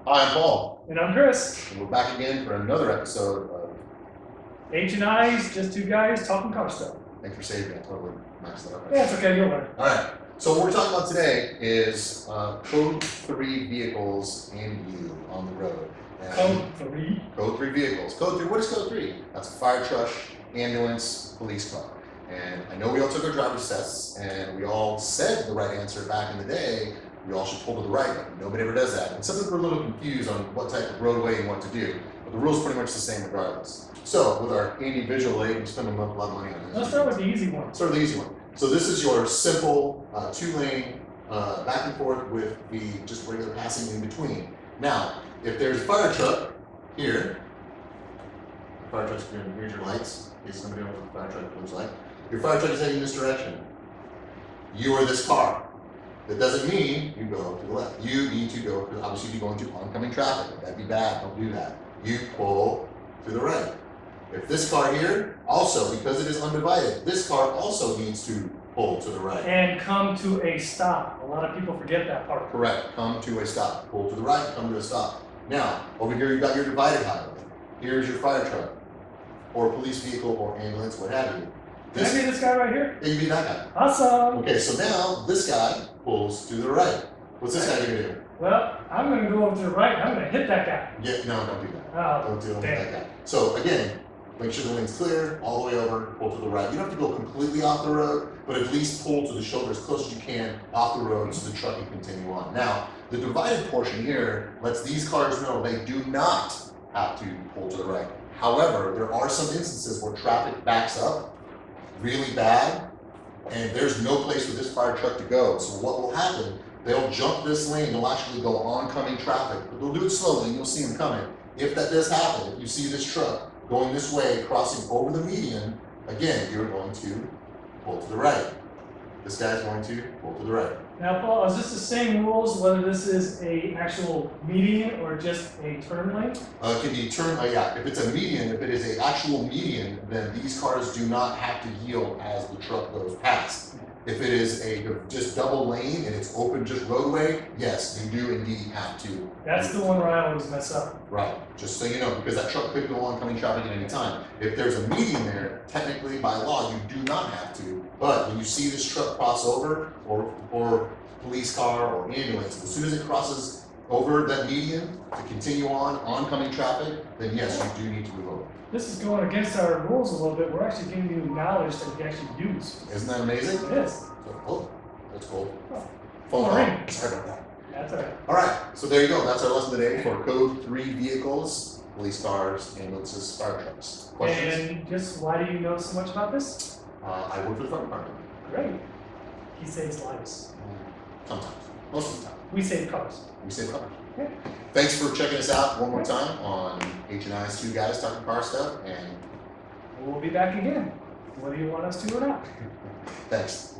Hi, I'm Paul. And I'm Chris. And we're back again for another episode of H&I's just two guys talking car stuff. Thanks for saving me. I totally messed that up. Yeah, it's okay, you'll learn. Alright, so what we're talking about today is Code 3 vehicles and you on the road. And Code 3? Code 3 vehicles. Code 3, what is Code 3? That's a fire truck, ambulance, police car. And I know we all took our driver's tests and we all said the right answer back in the day. We all should pull to the right, but nobody ever does that. And sometimes we're a little confused on what type of roadway and what to do. But the rule's pretty much the same regardless. So with our handy visual aid, we spend a lot of money on this. Let's start with the easy one. Start with the easy one. So this is your simple 2-lane back and forth with the just regular passing in between. Now, if there's a fire truck here, fire truck's here, here's your lights, in case somebody knows what a fire truck looks like. Your fire truck is heading this direction. You are this car. That doesn't mean you go to the left. You need to go, because obviously you're going to oncoming traffic. That'd be bad, don't do that. You pull to the right. If this car here, also, because it is undivided, this car also needs to pull to the right. And come to a stop. A lot of people forget that part. Correct, come to a stop. Pull to the right, come to a stop. Now, over here you've got your divided highway. Here's your fire truck, or police vehicle, or ambulance, what have you. Can I be this guy right here? Yeah, you be that guy. Awesome. Okay, so now this guy pulls to the right. What's this guy gonna do? Well, I'm going to go over to the right. I'm going to hit that guy. Yeah, no, don't do that. Oh, Don't deal with damn. that guy. So again, make sure the lane's clear, all the way over, pull to the right. You don't have to go completely off the road, but at least pull to the shoulder as close as you can off the road so the truck can continue on. Now, the divided portion here lets these cars know they do not have to pull to the right. However, there are some instances where traffic backs up really bad, and there's no place for this fire truck to go. So what will happen, they'll jump this lane, they'll actually go oncoming traffic, but they'll do it slowly and you'll see them coming. If that does happen, if you see this truck going this way, crossing over the median, again, you're going to pull to the right. This guy's going to pull to the right. Now, Paul, is this the same rules whether this is a actual median or just a turn lane? It can be turn, yeah, if it's a median, if it is an actual median, then these cars do not have to yield as the truck goes past. If it is a just double lane and it's open just roadway, yes, you do indeed have to. That's the one where I always mess up. Right, just so you know, because that truck could go oncoming traffic at any time. If there's a median there, technically by law, you do not have to. But when you see this truck cross over, or police car or ambulance, as soon as it crosses over that median to continue on oncoming traffic, then yes, you do need to move over. This is going against our rules a little bit. We're actually giving you knowledge that you can actually use. Isn't that amazing? It is. So, oh, that's cool. Oh. Phone All right. call. Sorry about that. That's all right. All right, so there you go. That's our lesson today for Code 3 vehicles, police cars, ambulances, fire trucks. Questions? And just why do you know so much about this? I work for the fire department. Great. He saves lives. Sometimes. Most of the time. We save cars. We save cars. Yeah. Thanks for checking us out one more time on H&I's Two Guys Talking Car Stuff, and We'll be back again, whether you want us to or not. thanks.